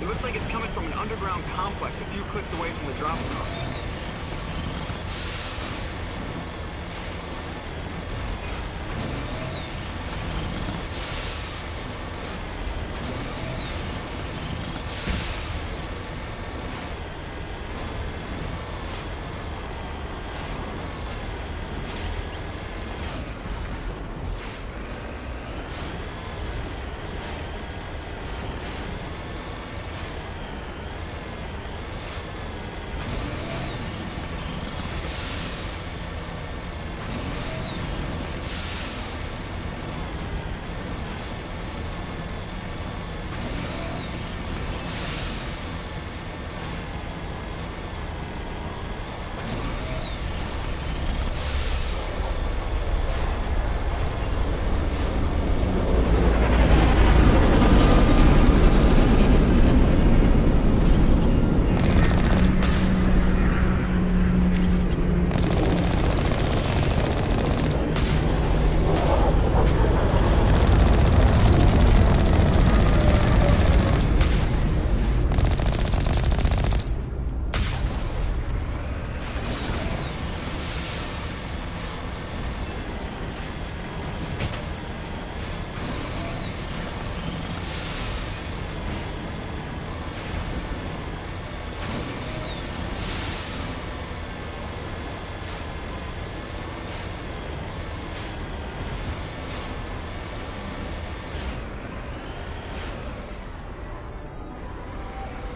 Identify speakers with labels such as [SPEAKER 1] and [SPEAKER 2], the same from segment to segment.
[SPEAKER 1] It looks like it's coming from an underground complex a few clicks away from the drop zone.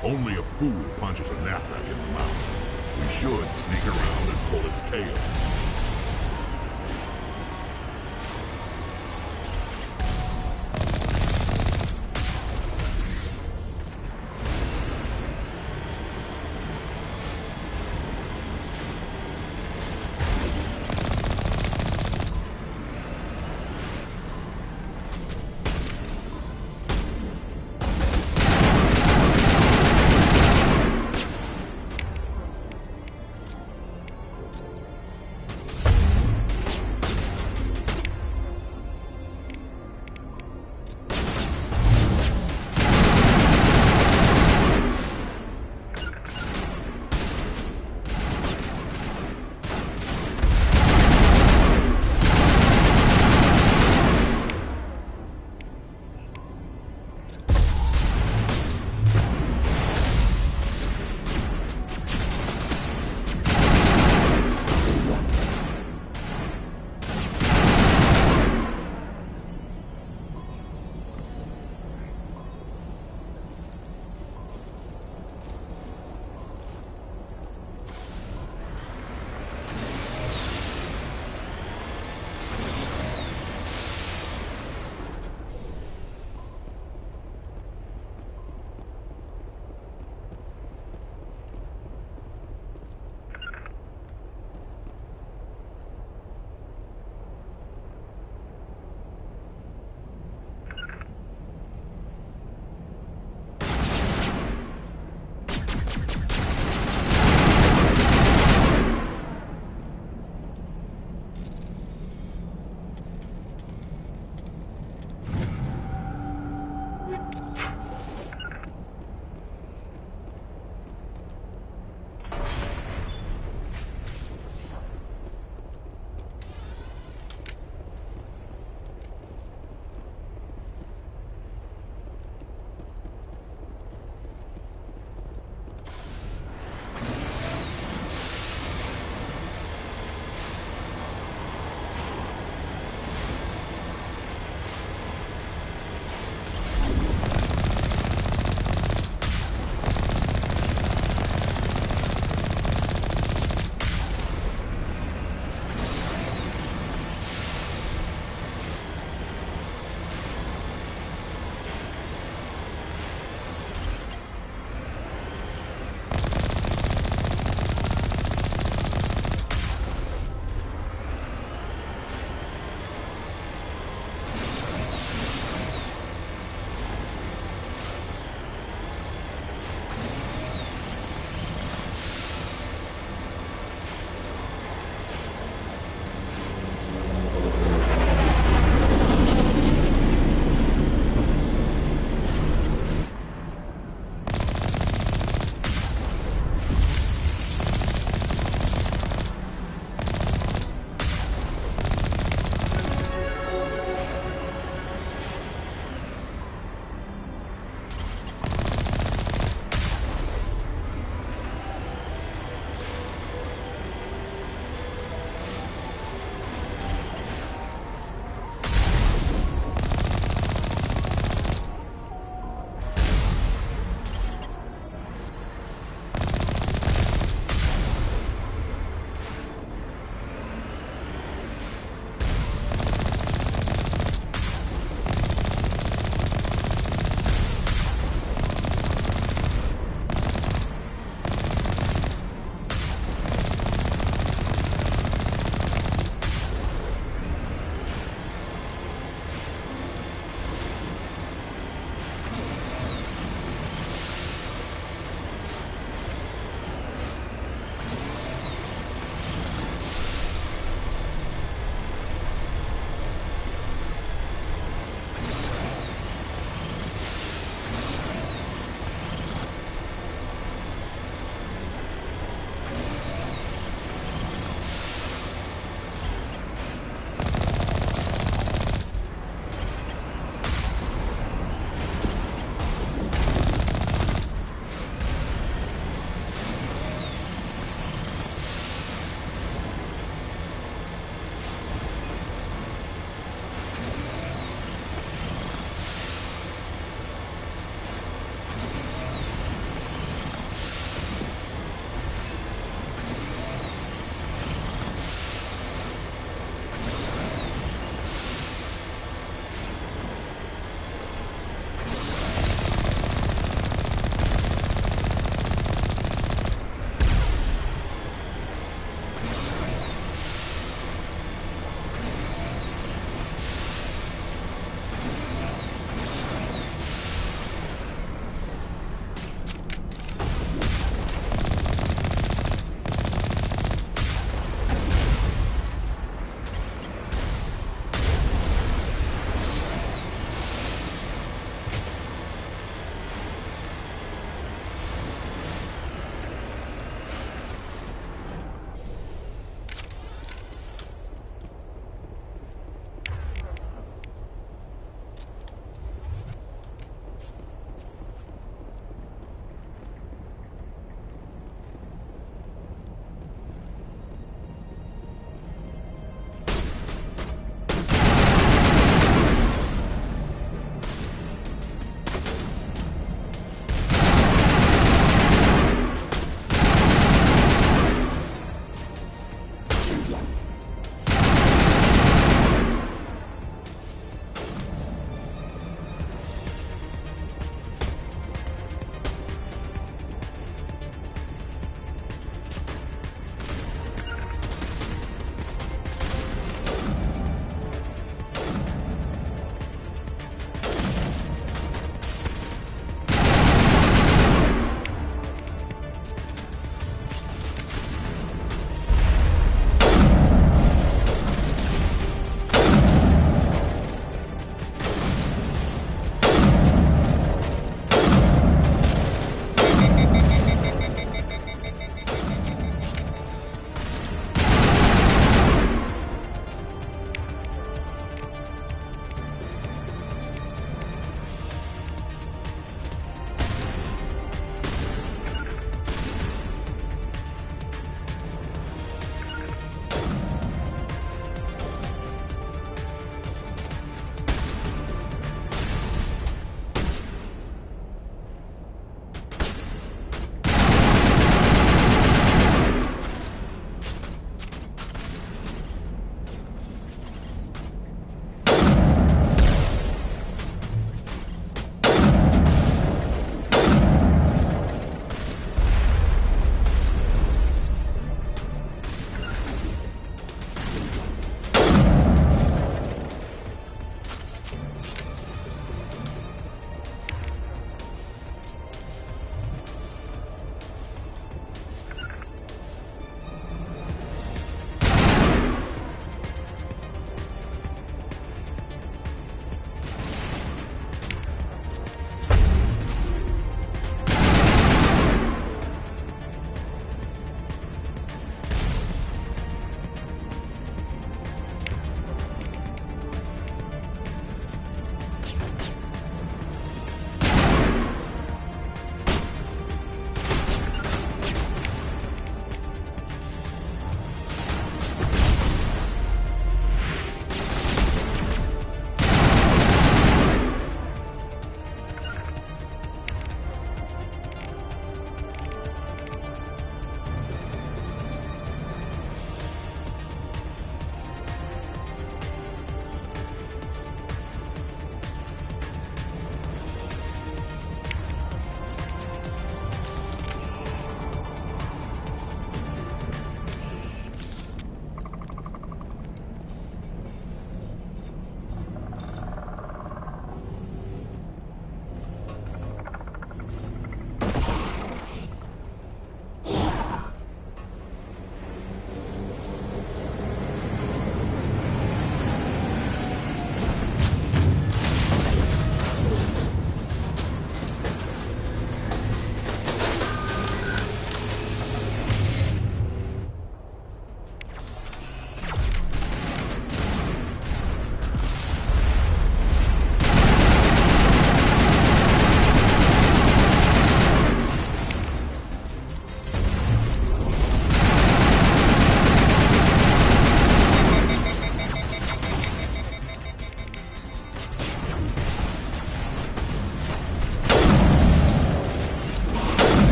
[SPEAKER 2] Only a fool punches a Nathrak in the mouth. We should sneak around and pull its tail.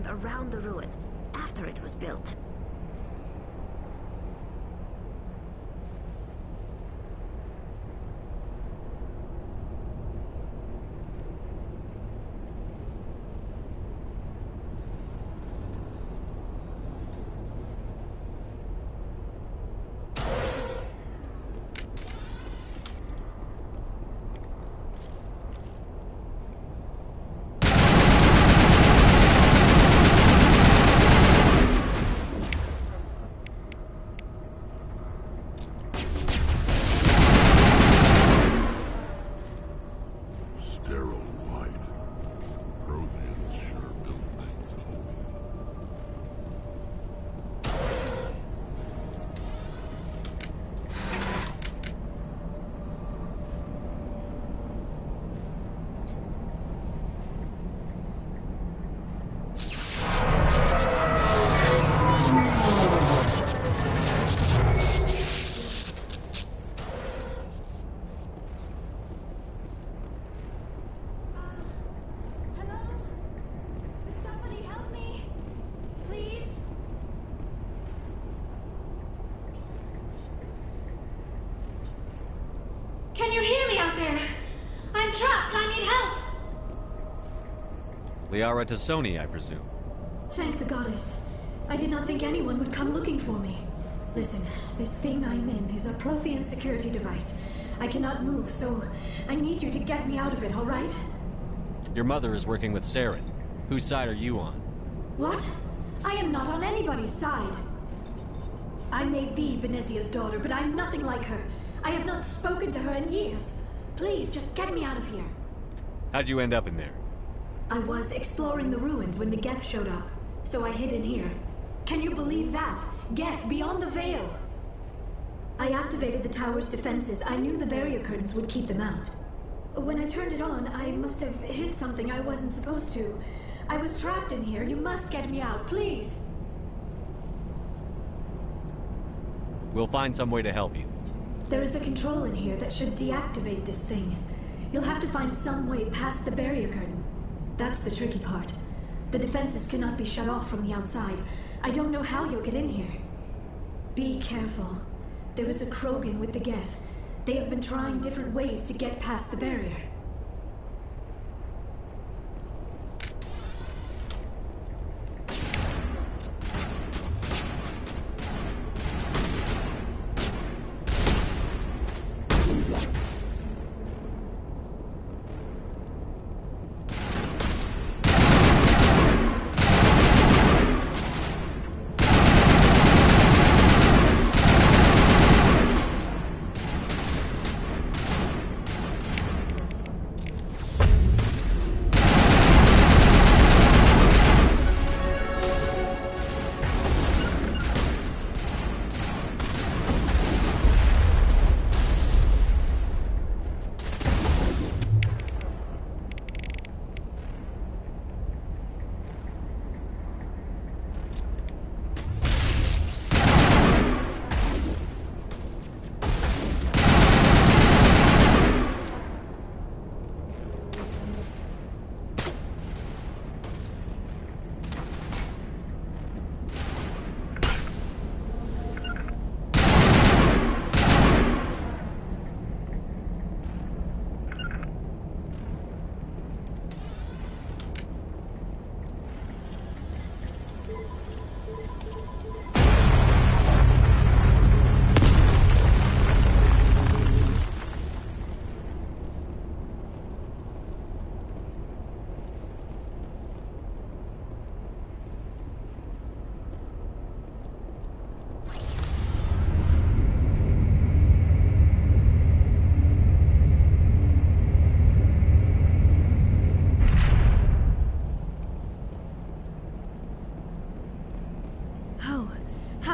[SPEAKER 3] ground around the ruin, after it was built.
[SPEAKER 4] Can you hear me out there? I'm trapped. I need help.
[SPEAKER 5] Liara T'Soni, I presume.
[SPEAKER 4] Thank the goddess. I did not think anyone would come looking for me. Listen, this thing I'm in is a Prothean security device. I cannot move, so I need you to get me out of it, all right?
[SPEAKER 5] Your mother is working with Saren. Whose side are you on?
[SPEAKER 4] What? I am not on anybody's side. I may be Benezia's daughter, but I'm nothing like her. I have not spoken to her in years. Please, just get me out of here.
[SPEAKER 5] How'd you end up in there?
[SPEAKER 4] I was exploring the ruins when the Geth showed up, so I hid in here. Can you believe that? Geth, beyond the veil! I activated the tower's defenses. I knew the barrier curtains would keep them out. When I turned it on, I must have hit something I wasn't supposed to. I was trapped in here. You must get me out, please!
[SPEAKER 5] We'll find some way to help you.
[SPEAKER 4] There is a control in here that should deactivate this thing. You'll have to find some way past the barrier curtain. That's the tricky part. The defenses cannot be shut off from the outside. I don't know how you'll get in here. Be careful. There is a Krogan with the Geth. They have been trying different ways to get past the barrier.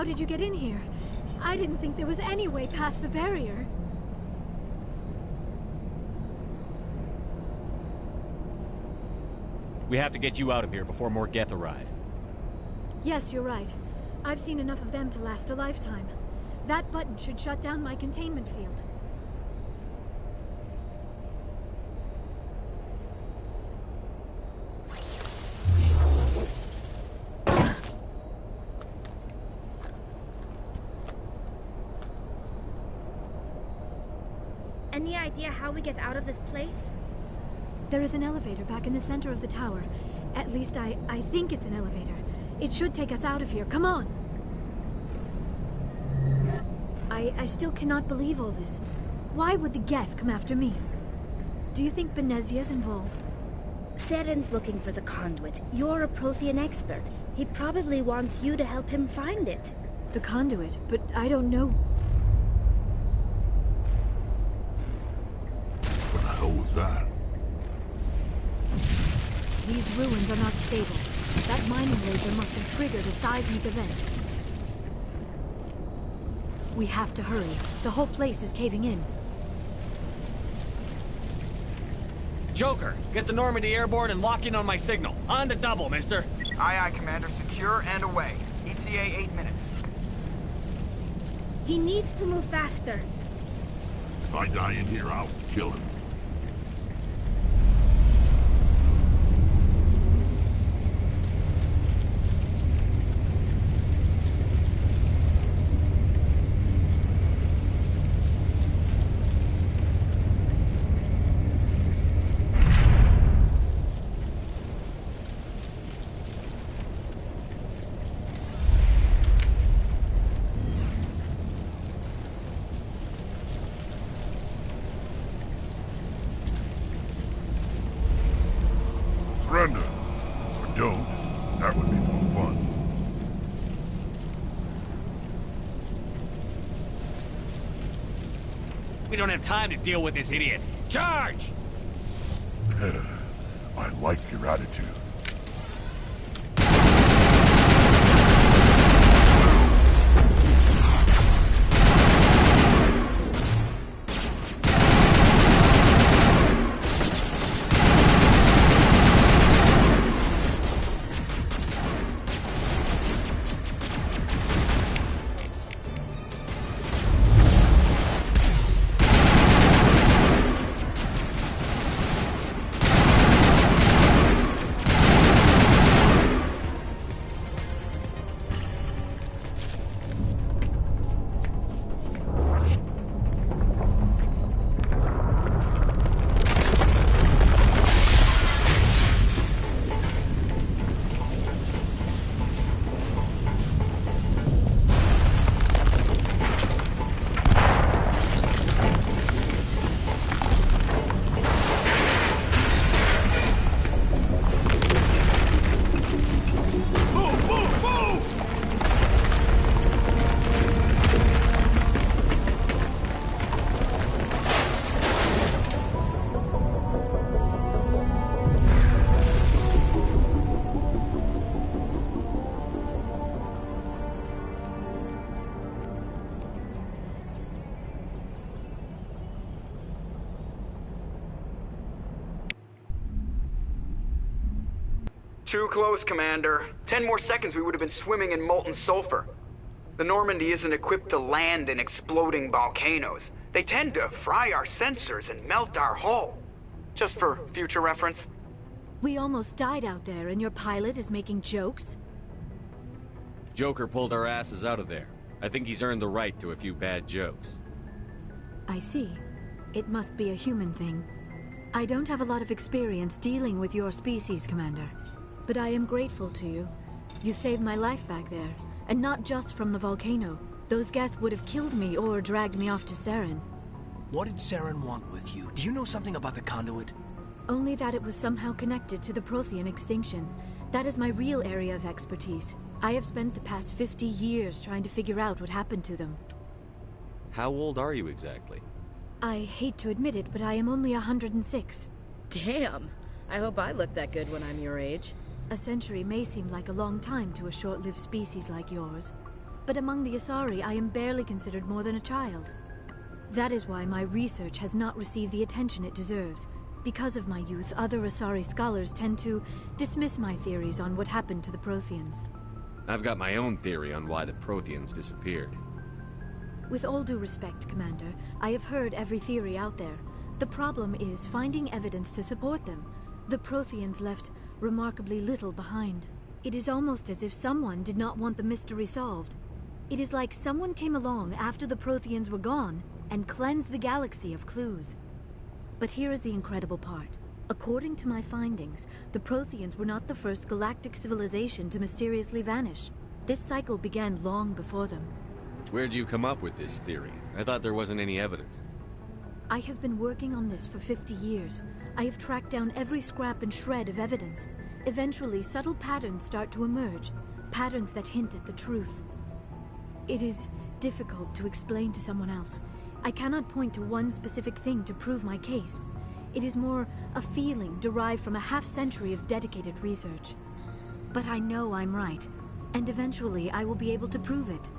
[SPEAKER 4] How did you get in here? I didn't think there was any way past the barrier.
[SPEAKER 5] We have to get you out of here before more Geth arrive.
[SPEAKER 4] Yes, you're right. I've seen enough of them to last a lifetime. That button should shut down my containment field.
[SPEAKER 6] Any idea how we get out of this place?
[SPEAKER 4] There is an elevator back in the center of the tower. At least I think it's an elevator. It should take us out of here. Come on! I still cannot believe all this. Why would the Geth come after me? Do you think Benezia's involved?
[SPEAKER 6] Seren's looking for the conduit. You're a Prothean expert. He probably wants you to help him find it.
[SPEAKER 4] The conduit, but I don't know.
[SPEAKER 2] What the hell was that?
[SPEAKER 4] These ruins are not stable. That mining laser must have triggered a seismic event. We have to hurry. The whole place is caving in.
[SPEAKER 5] Joker, get the Normandy airborne and lock in on my signal. On the double, mister.
[SPEAKER 1] Aye, aye, Commander. Secure and away. ETA 8 minutes.
[SPEAKER 6] He needs to move faster.
[SPEAKER 2] If I die in here, I'll kill him. Surrender. Or don't. That would be more fun.
[SPEAKER 5] We don't have time to deal with this idiot. Charge!
[SPEAKER 2] I like your attitude.
[SPEAKER 1] Too close, Commander. 10 more seconds we would have been swimming in molten sulfur. The Normandy isn't equipped to land in exploding volcanoes. They tend to fry our sensors and melt our hull. Just for future reference.
[SPEAKER 4] We almost died out there, and your pilot is making jokes?
[SPEAKER 5] Joker pulled our asses out of there. I think he's earned the right to a few bad jokes.
[SPEAKER 4] I see. It must be a human thing. I don't have a lot of experience dealing with your species, Commander. But I am grateful to you. You saved my life back there, and not just from the volcano. Those Geth would have killed me or dragged me off to Saren.
[SPEAKER 7] What did Saren want with you? Do you know something about the conduit?
[SPEAKER 4] Only that it was somehow connected to the Prothean extinction. That is my real area of expertise. I have spent the past 50 years trying to figure out what happened to them.
[SPEAKER 5] How old are you exactly?
[SPEAKER 4] I hate to admit it, but I am only 106.
[SPEAKER 8] Damn! I hope I look that good when I'm your age.
[SPEAKER 4] A century may seem like a long time to a short-lived species like yours, but among the Asari, I am barely considered more than a child. That is why my research has not received the attention it deserves. Because of my youth, other Asari scholars tend to dismiss my theories on what happened to the Protheans.
[SPEAKER 5] I've got my own theory on why the Protheans disappeared.
[SPEAKER 4] With all due respect, Commander, I have heard every theory out there. The problem is finding evidence to support them. The Protheans left remarkably little behind. It is almost as if someone did not want the mystery solved. It is like someone came along after the Protheans were gone and cleansed the galaxy of clues. But here is the incredible part. According to my findings, the Protheans were not the first galactic civilization to mysteriously vanish. This cycle began long before them.
[SPEAKER 5] Where'd you come up with this theory? I thought there wasn't any evidence.
[SPEAKER 4] I have been working on this for 50 years. I have tracked down every scrap and shred of evidence. Eventually, subtle patterns start to emerge, patterns that hint at the truth. It is difficult to explain to someone else. I cannot point to one specific thing to prove my case. It is more a feeling derived from a half-century of dedicated research. But I know I'm right, and eventually I will be able to prove it.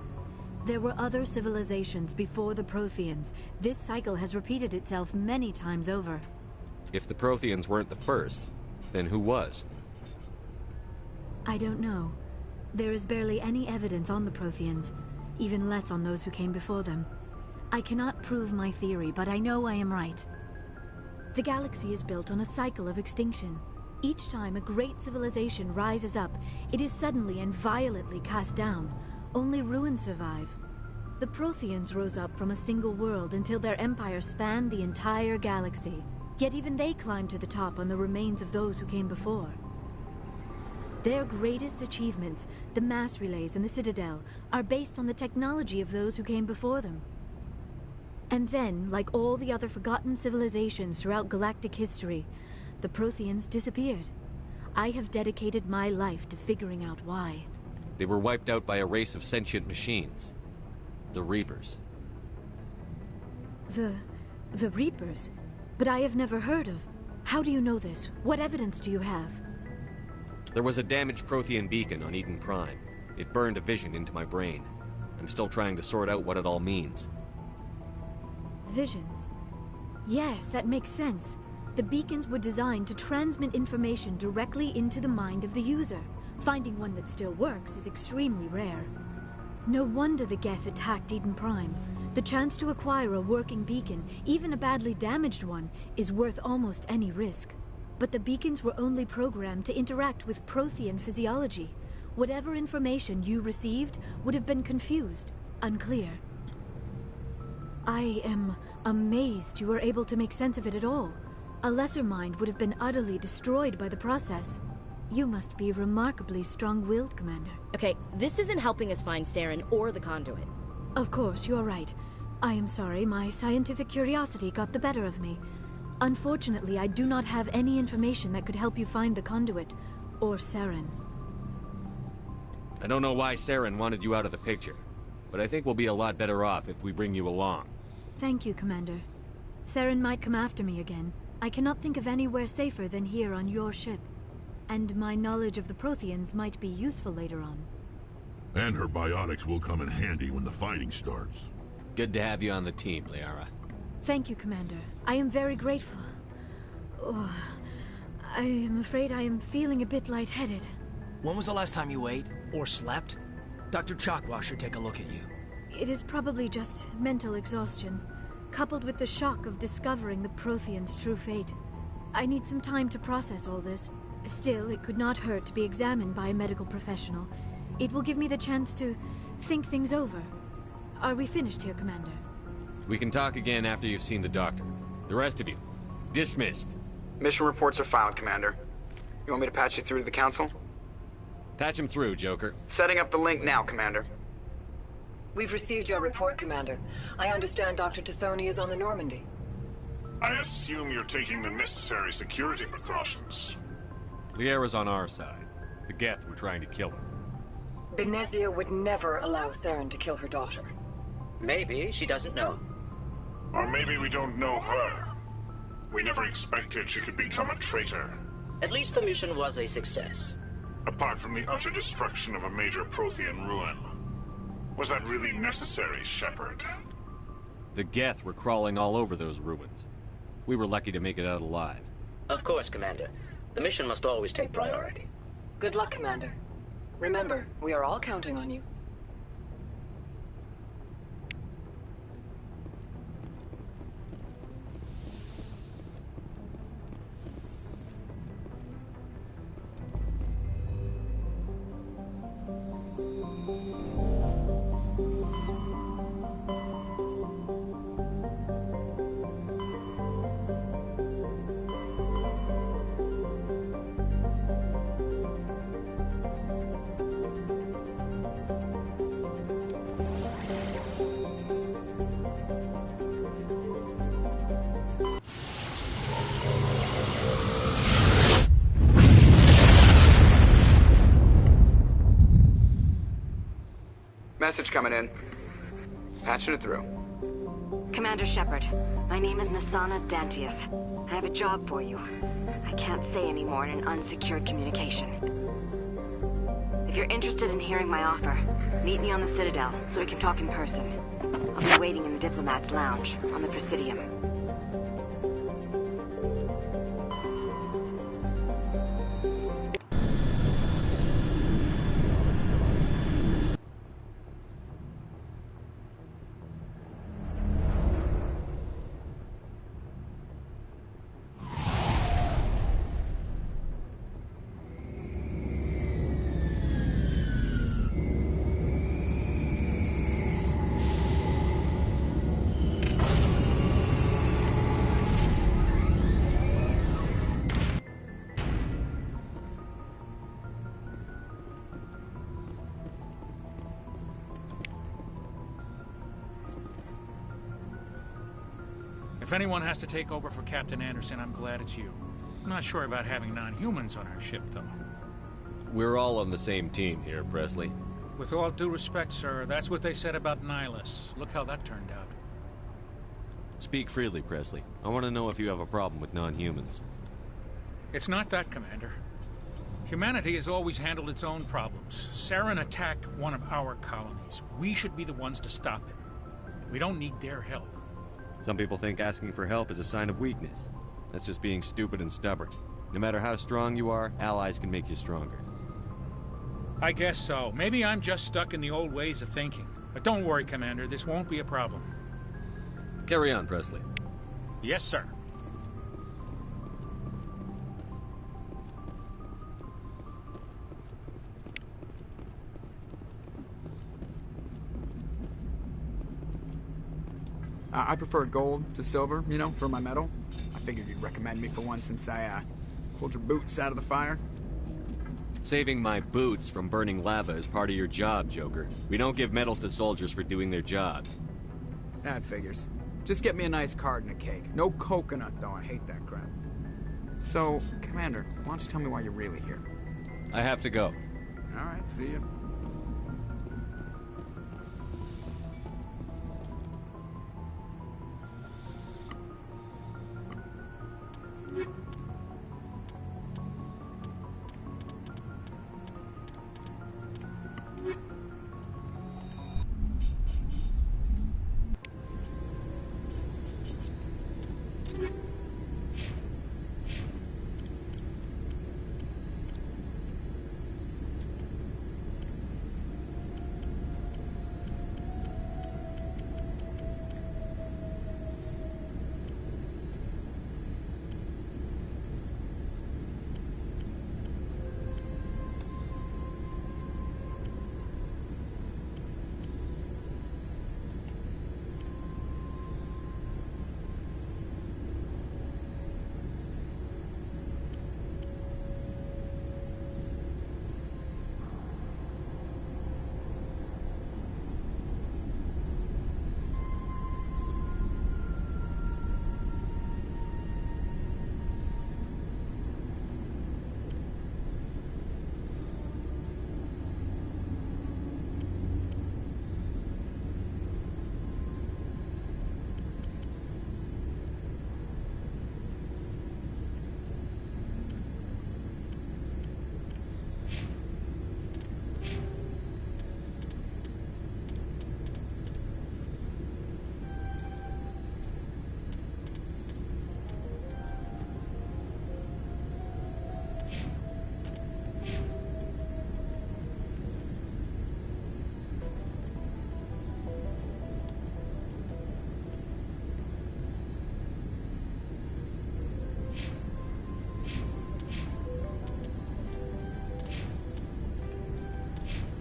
[SPEAKER 4] There were other civilizations before the Protheans. This cycle has repeated itself many times over.
[SPEAKER 5] If the Protheans weren't the first, then who was?
[SPEAKER 4] I don't know. There is barely any evidence on the Protheans, even less on those who came before them. I cannot prove my theory, but I know I am right. The galaxy is built on a cycle of extinction. Each time a great civilization rises up, it is suddenly and violently cast down. Only ruins survive. The Protheans rose up from a single world until their empire spanned the entire galaxy. Yet even they climbed to the top on the remains of those who came before. Their greatest achievements, the mass relays and the Citadel, are based on the technology of those who came before them. And then, like all the other forgotten civilizations throughout galactic history, the Protheans disappeared. I have dedicated my life to figuring out why.
[SPEAKER 5] They were wiped out by a race of sentient machines. The Reapers.
[SPEAKER 4] The Reapers? But I have never heard of. How do you know this? What evidence do you have?
[SPEAKER 5] There was a damaged Prothean beacon on Eden Prime. It burned a vision into my brain. I'm still trying to sort out what it all means.
[SPEAKER 4] Visions? Yes, that makes sense. The beacons were designed to transmit information directly into the mind of the user. Finding one that still works is extremely rare. No wonder the Geth attacked Eden Prime. The chance to acquire a working beacon, even a badly damaged one, is worth almost any risk. But the beacons were only programmed to interact with Prothean physiology. Whatever information you received would have been confused, unclear. I am amazed you were able to make sense of it at all. A lesser mind would have been utterly destroyed by the process. You must be remarkably strong-willed, Commander.
[SPEAKER 8] Okay, this isn't helping us find Saren or the conduit.
[SPEAKER 4] Of course, you are right. I am sorry, my scientific curiosity got the better of me. Unfortunately, I do not have any information that could help you find the conduit, or Saren.
[SPEAKER 5] I don't know why Saren wanted you out of the picture, but I think we'll be a lot better off if we bring you along.
[SPEAKER 4] Thank you, Commander. Saren might come after me again. I cannot think of anywhere safer than here on your ship. And my knowledge of the Protheans might be useful later on.
[SPEAKER 2] And her biotics will come in handy when the fighting starts.
[SPEAKER 5] Good to have you on the team, Liara.
[SPEAKER 4] Thank you, Commander. I am very grateful. Oh, I am afraid I am feeling a bit lightheaded.
[SPEAKER 7] When was the last time you ate or slept? Dr. Chakwa should take a look at you.
[SPEAKER 4] It is probably just mental exhaustion, coupled with the shock of discovering the Protheans' true fate. I need some time to process all this. Still, it could not hurt to be examined by a medical professional. It will give me the chance to think things over. Are we finished here, Commander?
[SPEAKER 5] We can talk again after you've seen the doctor. The rest of you, dismissed.
[SPEAKER 1] Mission reports are filed, Commander. You want me to patch you through to the Council?
[SPEAKER 5] Patch him through, Joker.
[SPEAKER 1] Setting up the link now, Commander.
[SPEAKER 9] We've received your report, Commander. I understand Dr. Tassoni is on the Normandy.
[SPEAKER 10] I assume you're taking the necessary security precautions.
[SPEAKER 5] Liara's on our side. The Geth were trying to kill her.
[SPEAKER 9] Benezia would never allow Saren to kill her daughter.
[SPEAKER 11] Maybe she doesn't know.
[SPEAKER 10] Or maybe we don't know her. We never expected she could become a traitor.
[SPEAKER 11] At least the mission was a success.
[SPEAKER 10] Apart from the utter destruction of a major Prothean ruin. Was that really necessary, Shepard?
[SPEAKER 5] The Geth were crawling all over those ruins. We were lucky to make it out alive.
[SPEAKER 11] Of course, Commander. The mission must always take priority.
[SPEAKER 9] Good luck, Commander. Remember, we are all counting on you.
[SPEAKER 1] Message coming in. Patching it through.
[SPEAKER 12] Commander Shepard, my name is Nassana Dantius. I have a job for you. I can't say any more in an unsecured communication. If you're interested in hearing my offer, meet me on the Citadel so we can talk in person. I'll be waiting in the Diplomat's Lounge on the Presidium.
[SPEAKER 13] If anyone has to take over for Captain Anderson, I'm glad it's you. I'm not sure about having non-humans on our ship, though.
[SPEAKER 5] We're all on the same team here, Presley.
[SPEAKER 13] With all due respect, sir, that's what they said about Nihilus. Look how that turned out.
[SPEAKER 5] Speak freely, Presley. I want to know if you have a problem with non-humans.
[SPEAKER 13] It's not that, Commander. Humanity has always handled its own problems. Saren attacked one of our colonies. We should be the ones to stop him. We don't need their help.
[SPEAKER 5] Some people think asking for help is a sign of weakness. That's just being stupid and stubborn. No matter how strong you are, allies can make you stronger.
[SPEAKER 13] I guess so. Maybe I'm just stuck in the old ways of thinking. But don't worry, Commander. This won't be a problem.
[SPEAKER 5] Carry on, Presley.
[SPEAKER 13] Yes, sir.
[SPEAKER 1] I prefer gold to silver, you know, for my metal. I figured you'd recommend me for one since I, pulled your boots out of the fire.
[SPEAKER 5] Saving my boots from burning lava is part of your job, Joker. We don't give medals to soldiers for doing their jobs.
[SPEAKER 1] That figures. Just get me a nice card and a cake. No coconut, though. I hate that crap. So, Commander, why don't you tell me why you're really here?
[SPEAKER 5] I have to go.
[SPEAKER 1] All right, see you.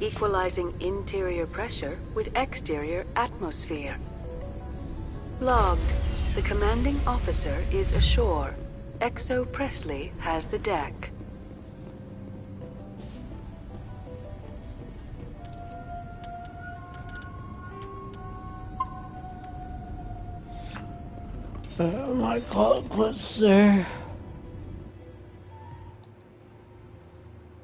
[SPEAKER 14] equalizing interior pressure with exterior atmosphere. Logged. The commanding officer is ashore. Exo Presley has the deck.
[SPEAKER 15] My clock was there.